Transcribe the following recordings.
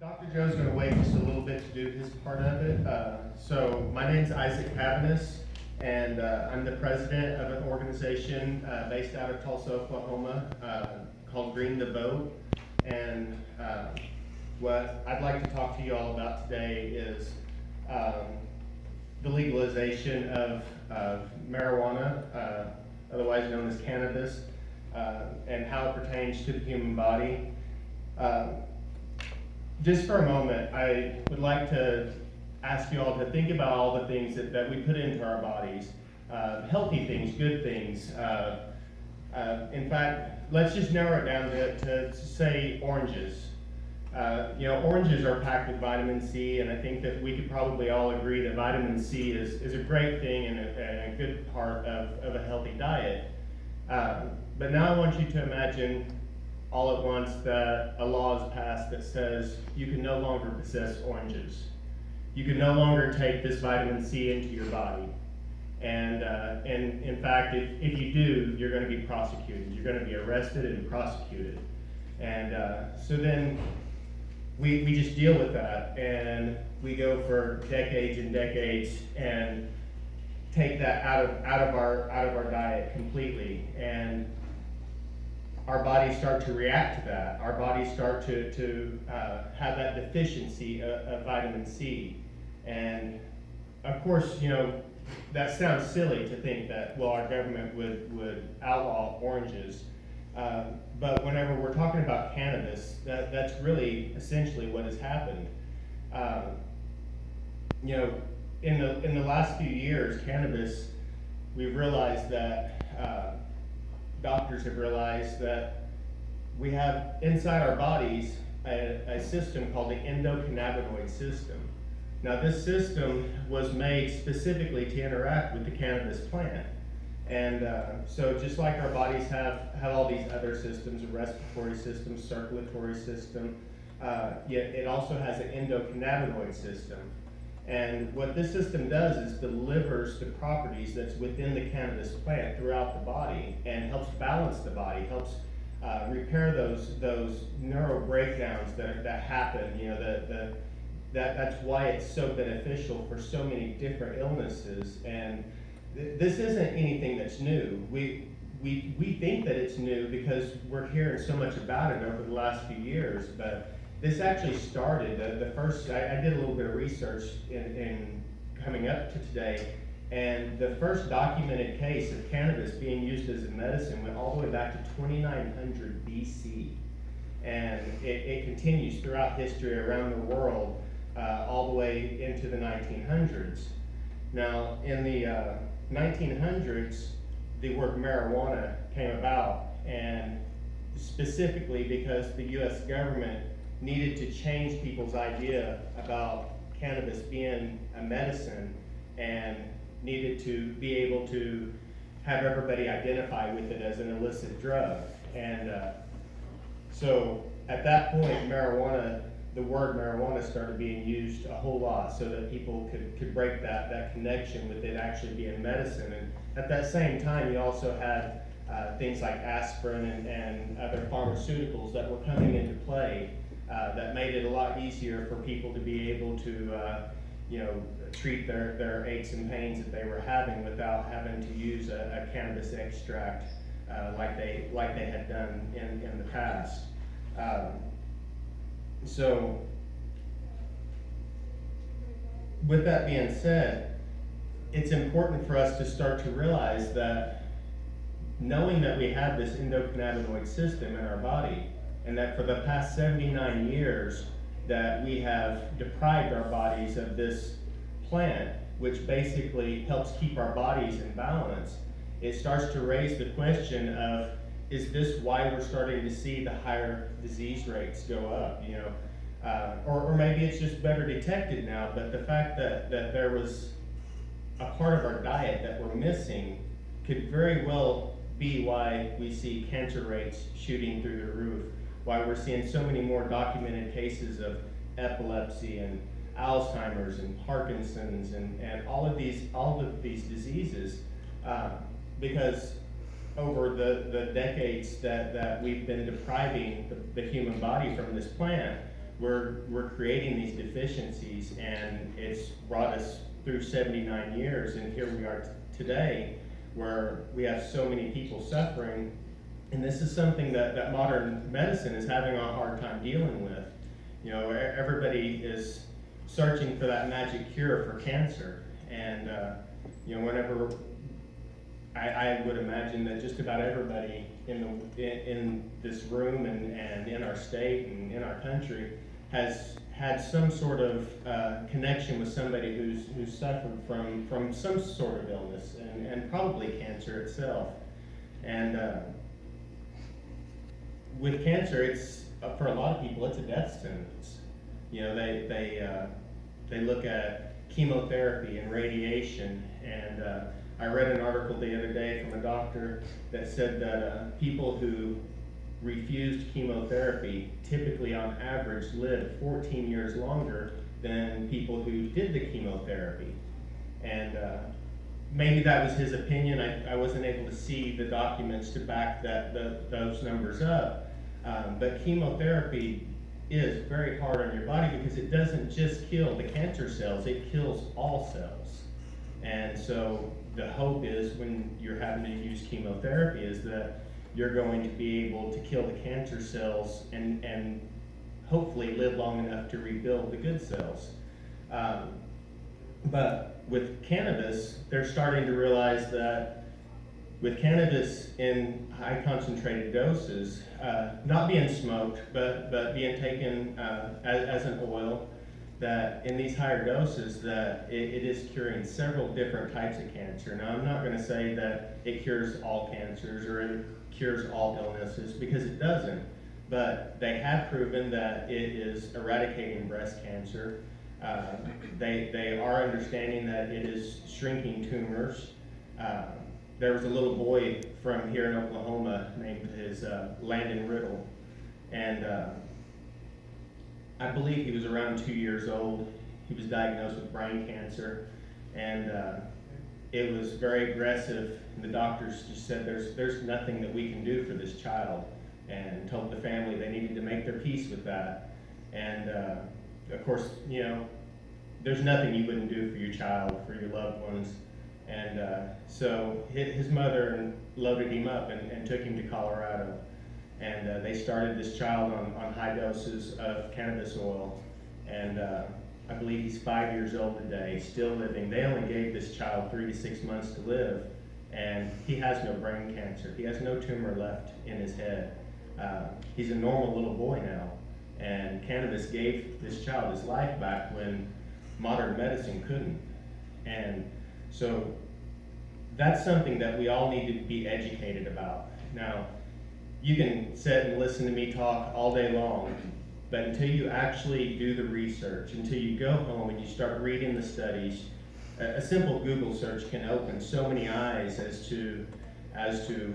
Dr. Joe's going to wait just a little bit to do his part of it. So my name's Isaac Caviness, and I'm the president of an organization based out of Tulsa, Oklahoma, called Green the Vote. And what I'd like to talk to you all about today is the legalization of marijuana, otherwise known as cannabis, and how it pertains to the human body. Just for a moment, I would like to ask you all to think about all the things that we put into our bodies, healthy things, good things. In fact, let's just narrow it down to say oranges. Oranges are packed with vitamin C, and I think that we could probably all agree that vitamin C is a great thing and a good part of a healthy diet. But now I want you to imagine all at once that a law is passed that says you can no longer possess oranges. You can no longer take this vitamin C into your body. And in fact, if you do, you're going to be prosecuted. You're going to be arrested and prosecuted. And so then we just deal with that, and we go for decades and decades and take that out of our diet completely. And our bodies start to react to that. Our bodies start to have that deficiency of vitamin C. And of course, that sounds silly to think that, well, our government would outlaw oranges. But whenever we're talking about cannabis, that's really essentially what has happened. In the last few years, cannabis, we've realized that doctors have realized that we have inside our bodies a system called the endocannabinoid system. Now, this system was made specifically to interact with the cannabis plant. And so just like our bodies have all these other systems, a respiratory system, circulatory system, yet it also has an endocannabinoid system. And what this system does is delivers the properties that's within the cannabis plant throughout the body and helps balance the body, helps repair those neural breakdowns that happen. That's why it's so beneficial for so many different illnesses. And this isn't anything that's new. We think that it's new because we're hearing so much about it over the last few years, but this actually started, the first, I did a little bit of research in coming up to today, and the first documented case of cannabis being used as a medicine went all the way back to 2900 BC. And it continues throughout history around the world, all the way into the 1900s. Now, in the 1900s, the word marijuana came about, and specifically because the US government needed to change people's idea about cannabis being a medicine and needed to be able to have everybody identify with it as an illicit drug. And so at that point, the word marijuana started being used a whole lot so that people could break that connection with it actually being medicine. And at that same time, you also had things like aspirin and other pharmaceuticals that were coming into play that made it a lot easier for people to be able to treat their aches and pains that they were having without having to use a cannabis extract like they had done in the past. So with that being said, it's important for us to start to realize that knowing that we have this endocannabinoid system in our body, and that for the past 79 years that we have deprived our bodies of this plant, which basically helps keep our bodies in balance, it starts to raise the question of, is this why we're starting to see the higher disease rates go up? Or maybe it's just better detected now, but the fact that there was a part of our diet that we're missing could very well be why we see cancer rates shooting through the roof, why we're seeing so many more documented cases of epilepsy and Alzheimer's and Parkinson's and all of these diseases, because over the decades that we've been depriving the human body from this plant, we're creating these deficiencies, and it's brought us through 79 years, and here we are today, where we have so many people suffering. And this is something that modern medicine is having a hard time dealing with. You know, everybody is searching for that magic cure for cancer. And, you know, whenever, I would imagine that just about everybody in this room and in our state and in our country has had some sort of connection with somebody who's suffered from some sort of illness, and probably cancer itself. And with cancer, it's for a lot of people, it's a death sentence. You know, they look at chemotherapy and radiation, and I read an article the other day from a doctor that said that people who refused chemotherapy typically on average lived 14 years longer than people who did the chemotherapy. And maybe that was his opinion. I wasn't able to see the documents to back those numbers up. But chemotherapy is very hard on your body because it doesn't just kill the cancer cells, it kills all cells. And so the hope is, when you're having to use chemotherapy, is that you're going to be able to kill the cancer cells and hopefully live long enough to rebuild the good cells. But with cannabis, they're starting to realize that with cannabis in high concentrated doses, not being smoked, but being taken as an oil, that in these higher doses that it is curing several different types of cancer. Now, I'm not going to say that it cures all cancers or it cures all illnesses, because it doesn't, but they have proven that it is eradicating breast cancer. They are understanding that it is shrinking tumors. There was a little boy from here in Oklahoma named Landon Riddle, and I believe he was around 2 years old. He was diagnosed with brain cancer, and it was very aggressive. And the doctors just said there's nothing that we can do for this child, and told the family they needed to make their peace with that. And of course, you know, there's nothing you wouldn't do for your child, for your loved ones. And so his mother loaded him up and took him to Colorado. And they started this child on high doses of cannabis oil. And I believe he's 5 years old today, still living. They only gave this child 3 to 6 months to live. And he has no brain cancer. He has no tumor left in his head. He's a normal little boy now. And cannabis gave this child his life back when modern medicine couldn't. And so that's something that we all need to be educated about. Now, you can sit and listen to me talk all day long, but until you actually do the research, until you go home and you start reading the studies, a simple Google search can open so many eyes as to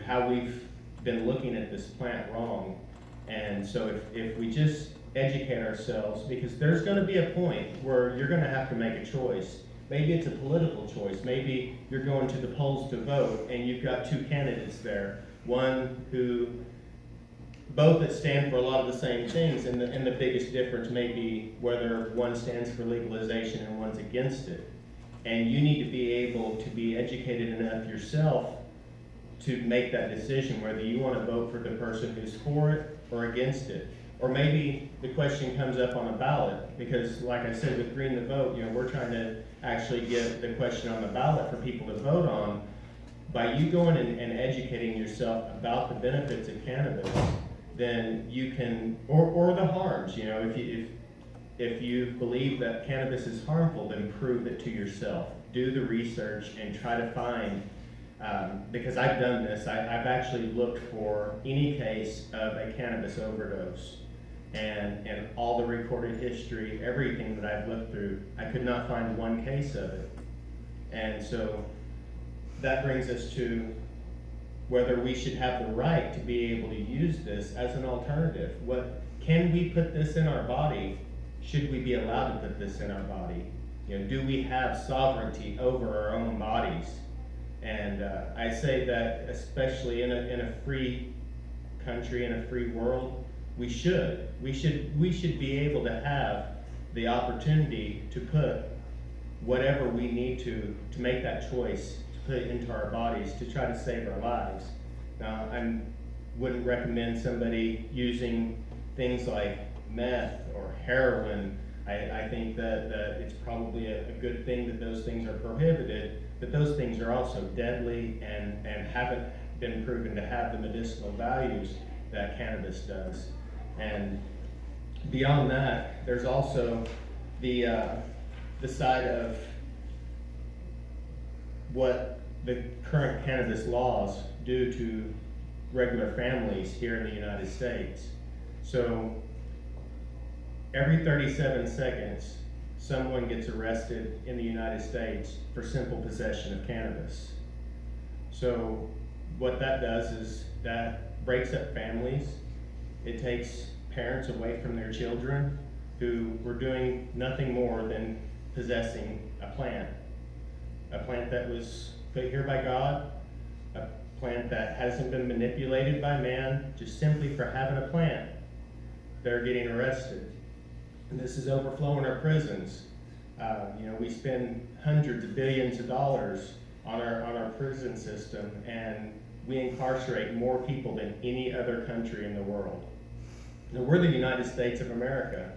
how we've been looking at this plant wrong. And so if we just educate ourselves, because there's going to be a point where you're going to have to make a choice. Maybe it's a political choice. Maybe you're going to the polls to vote and you've got two candidates there. One who, both that stand for a lot of the same things, and the biggest difference may be whether one stands for legalization and one's against it. And you need to be able to be educated enough yourself to make that decision, whether you want to vote for the person who's for it or against it. Or maybe the question comes up on a ballot, because like I said, with Green the Vote, you know, we're trying to actually get the question on the ballot for people to vote on. By you going and educating yourself about the benefits of cannabis, then you can, or the harms, you know, if you believe that cannabis is harmful, then prove it to yourself. Do the research and try to find, because I've done this, I've actually looked for any case of a cannabis overdose, and all the recorded history, everything that I've looked through, I could not find one case of it. And so that brings us to whether we should have the right to be able to use this as an alternative. Can we put this in our body? Should we be allowed to put this in our body? You know, do we have sovereignty over our own bodies? And I say that especially in a free country, in a free world, We should. We should be able to have the opportunity to put whatever we need to make that choice, to put it into our bodies to try to save our lives. Now, I wouldn't recommend somebody using things like meth or heroin. I think that it's probably a good thing that those things are prohibited, but those things are also deadly and haven't been proven to have the medicinal values that cannabis does. And beyond that, there's also the side of what the current cannabis laws do to regular families here in the United States. So every 37 seconds, someone gets arrested in the United States for simple possession of cannabis. So what that does is that breaks up families. It takes parents away from their children who were doing nothing more than possessing a plant that was put here by God, a plant that hasn't been manipulated by man, just simply for having a plant. They're getting arrested. And this is overflowing our prisons. We spend hundreds of billions of dollars on our prison system, and we incarcerate more people than any other country in the world. Now, we're the United States of America.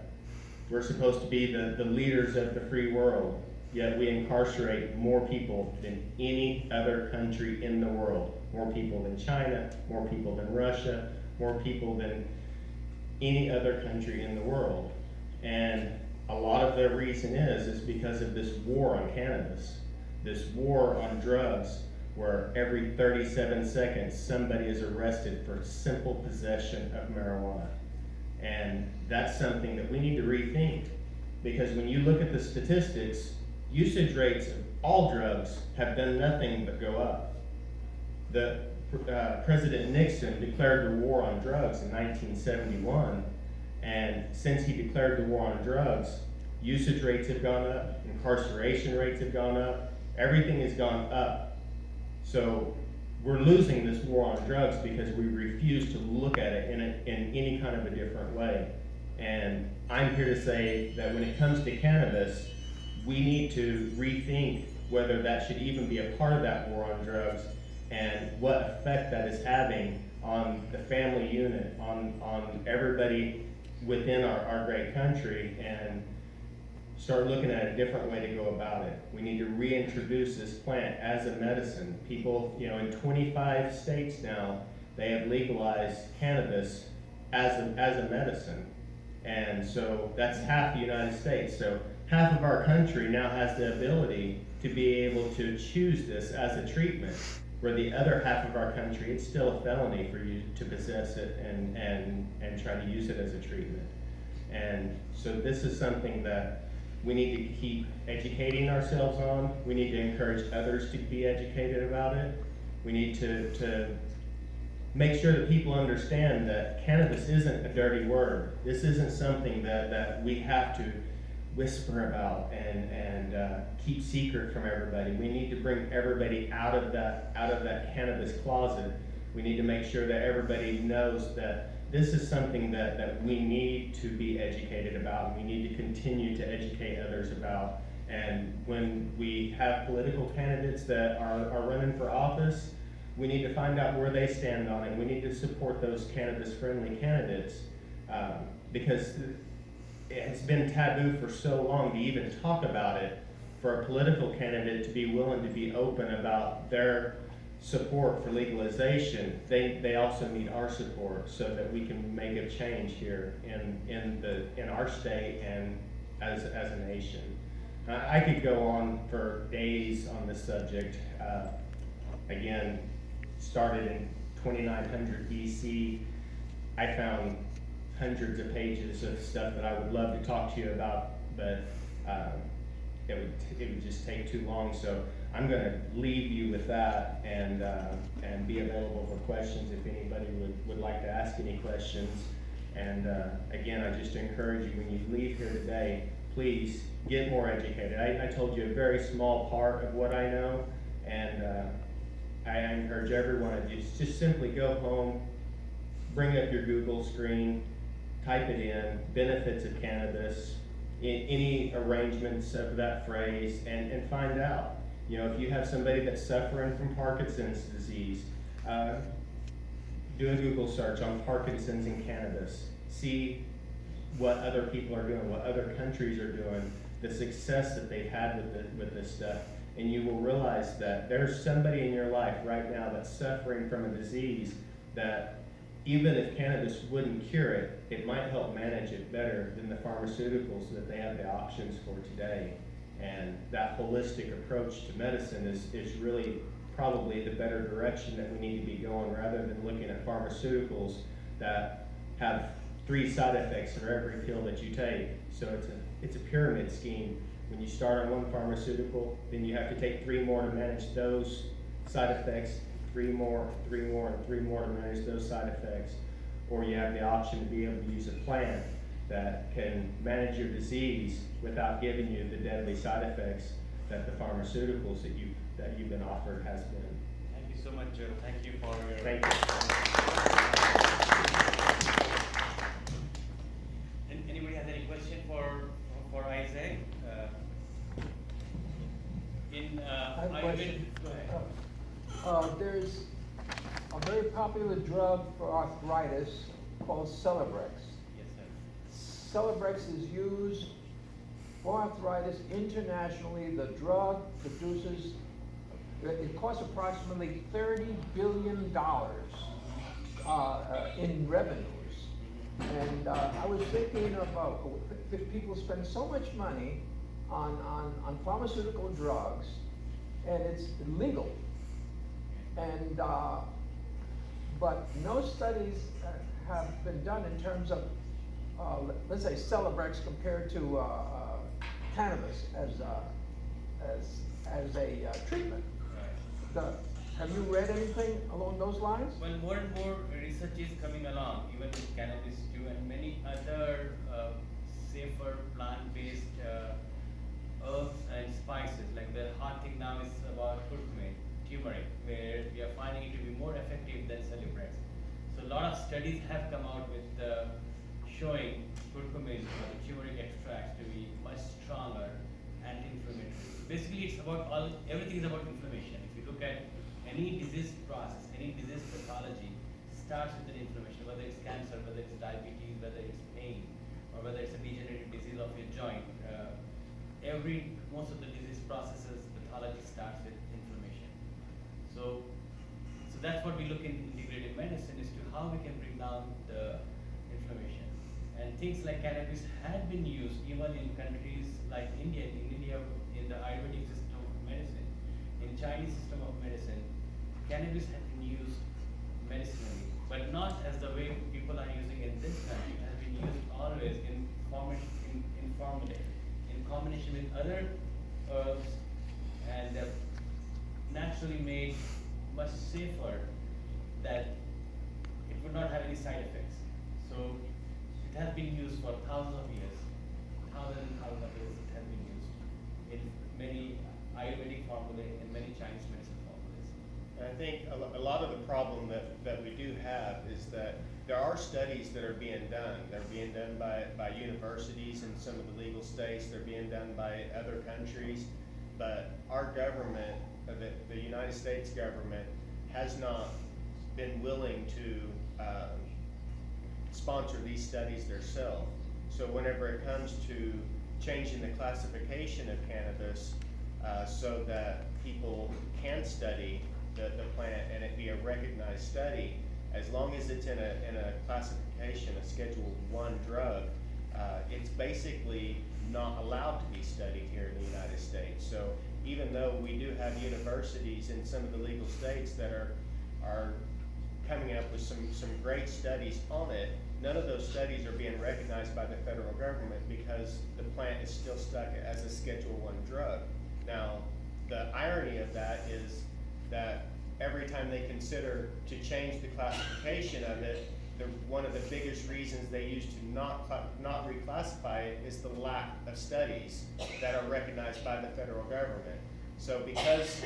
We're supposed to be the leaders of the free world, yet we incarcerate more people than any other country in the world. More people than China, more people than Russia, more people than any other country in the world. And a lot of the reason is because of this war on cannabis, this war on drugs, where every 37 seconds somebody is arrested for simple possession of marijuana. And that's something that we need to rethink, because when you look at the statistics, usage rates of all drugs have done nothing but go up. President Nixon declared the war on drugs in 1971, and since he declared the war on drugs, usage rates have gone up, incarceration rates have gone up, everything has gone up. So we're losing this war on drugs because we refuse to look at it in any kind of a different way. And I'm here to say that when it comes to cannabis, we need to rethink whether that should even be a part of that war on drugs, and what effect that is having on the family unit, on everybody within our great country, and start looking at a different way to go about it. We need to reintroduce this plant as a medicine. People, in 25 states now, they have legalized cannabis as a medicine. And so that's half the United States. So half of our country now has the ability to be able to choose this as a treatment, where the other half of our country, it's still a felony for you to possess it and try to use it as a treatment. And so this is something that we need to keep educating ourselves on. We need to encourage others to be educated about it. We need to make sure that people understand that cannabis isn't a dirty word. This isn't something that we have to whisper about and keep secret from everybody. We need to bring everybody out of that cannabis closet. We need to make sure that everybody knows that this is something that we need to be educated about, and we need to continue to educate others about. And when we have political candidates that are running for office, we need to find out where they stand on it. We need to support those cannabis-friendly candidates, because it's been taboo for so long to even talk about it. For a political candidate to be willing to be open about their support for legalization, they also need our support so that we can make a change here in our state and as a nation. I could go on for days on this subject. Again, started in 2900 BC. I found hundreds of pages of stuff that I would love to talk to you about, but it would just take too long. So I'm going to leave you with that and be available for questions if anybody would like to ask any questions. And again, I just encourage you, when you leave here today, please get more educated. I told you a very small part of what I know, and I encourage every one of you to just simply go home, bring up your Google screen, type it in, benefits of cannabis, any arrangements of that phrase, and find out. You know, if you have somebody that's suffering from Parkinson's disease, do a Google search on Parkinson's and cannabis. See what other people are doing, what other countries are doing, the success that they've had with this stuff. And you will realize that there's somebody in your life right now that's suffering from a disease that even if cannabis wouldn't cure it, it might help manage it better than the pharmaceuticals that they have the options for today. And that holistic approach to medicine is really probably the better direction that we need to be going, rather than looking at pharmaceuticals that have 3 side effects for every pill that you take. So it's a pyramid scheme. When you start on one pharmaceutical, then you have to take 3 more to manage those side effects, 3 more, 3 more, and 3 more to manage those side effects. Or you have the option to be able to use a plant that can manage your disease without giving you the deadly side effects that the pharmaceuticals that you've been offered has been. Thank you so much, Joe. Thank you for your. Thank you. Anybody has any question for Isaac? I have a question. Go ahead. There's a very popular drug for arthritis called Celebrex. Yes, sir. Celebrex is used for arthritis internationally. The drug produces, it costs approximately $30 billion in revenues. And I was thinking about, people spend so much money on pharmaceutical drugs, and it's illegal. And but no studies have been done in terms of, let's say, Celebrex compared to cannabis as a treatment. Right. Have you read anything along those lines? Well, more and more research is coming along, even with cannabis too, and many other safer plant-based herbs and spices. Like the hot thing now is about curcumin, turmeric, where we are finding it to be more effective than Celebrex. So a lot of studies have come out with showing curcumin or turmeric extracts to be much stronger anti-inflammatory. Basically, it's about everything is about inflammation. If you look at any disease process, any disease pathology starts with an inflammation, whether it's cancer, whether it's diabetes, whether it's pain, or whether it's a degenerative disease of your joint. Most of the disease processes, pathology starts with inflammation. So that's what we look in integrative medicine, is to how we can bring down the inflammation. And things like cannabis had been used even in countries like India. In India, in the Ayurvedic system of medicine, in Chinese system of medicine, cannabis had been used medicinally, but not as the way people are using it in this country. It has been used always in formula, in combination with other herbs, and naturally made much safer, that it would not have any side effects. So it has been used for thousands of years, thousands and thousands of years it has been used in many Ayurvedic formulae and many Chinese medicine formulas. I think a lot of the problem that we do have is that there are studies that are being done. They're being done by universities in some of the legal states. They're being done by other countries. But our government, the United States government, has not been willing to sponsor these studies themselves. So whenever it comes to changing the classification of cannabis so that people can study the plant and it be a recognized study, as long as it's in a classification, a Schedule I drug, it's basically not allowed to be studied here in the United States. So even though we do have universities in some of the legal states that are coming up with some great studies on it, none of those studies are being recognized by the federal government because the plant is still stuck as a Schedule I drug. Now, the irony of that is that every time they consider to change the classification of it, one of the biggest reasons they use to not reclassify it is the lack of studies that are recognized by the federal government. So because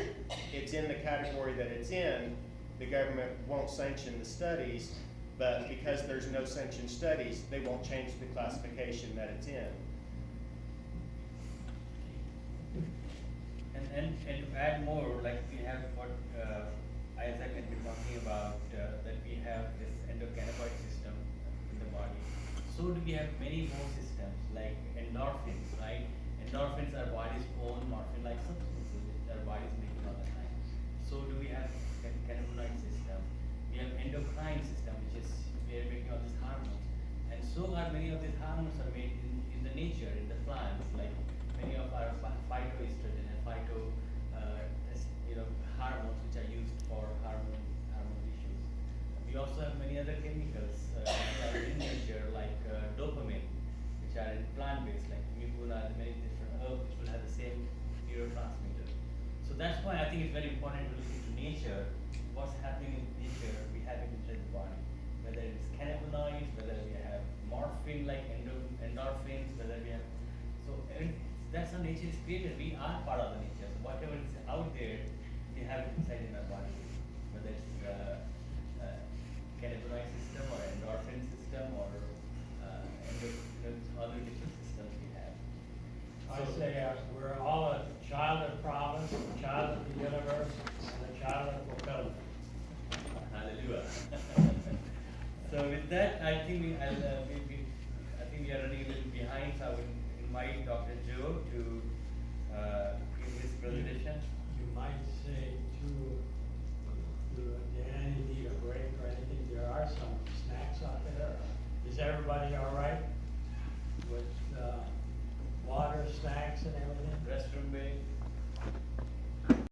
it's in the category that it's in, the government won't sanction the studies, but because there's no sanctioned studies, they won't change the classification that it's in. And to add more, like we have what Isaac had been talking about, that we have this endocannabinoid system in the body. So do we have many more systems like endorphins, right? Endorphins are body's own morphine-like substances which our body's making all the time. So do we have cannabinoid system? We have endocrine system, which is we are making all these hormones. And so are many of these hormones are made in the nature, in the plants, like many of our phytoestrogen and hormones which are used for hormone issues. We also have many other chemicals which are in nature, like dopamine, which are in plant-based, like mucuna and many different herbs which will have the same neurotransmitter. So that's why I think it's very important to look into nature. What's happening in nature, we have it inside the body. Whether it's cannabinoids, whether we have morphine like endorphins, whether we have that's how nature is created. We are part of the nature. So whatever is out there, we have it inside in our body. Whether it's cannabinoid system or endorphin system or other different systems we have. I say we're all a child of promise, a child of the universe, and a child of fulfillment. Hallelujah. So with that, I think we are running a little behind. So I would invite Dr. Joe to give his presentation. You might say to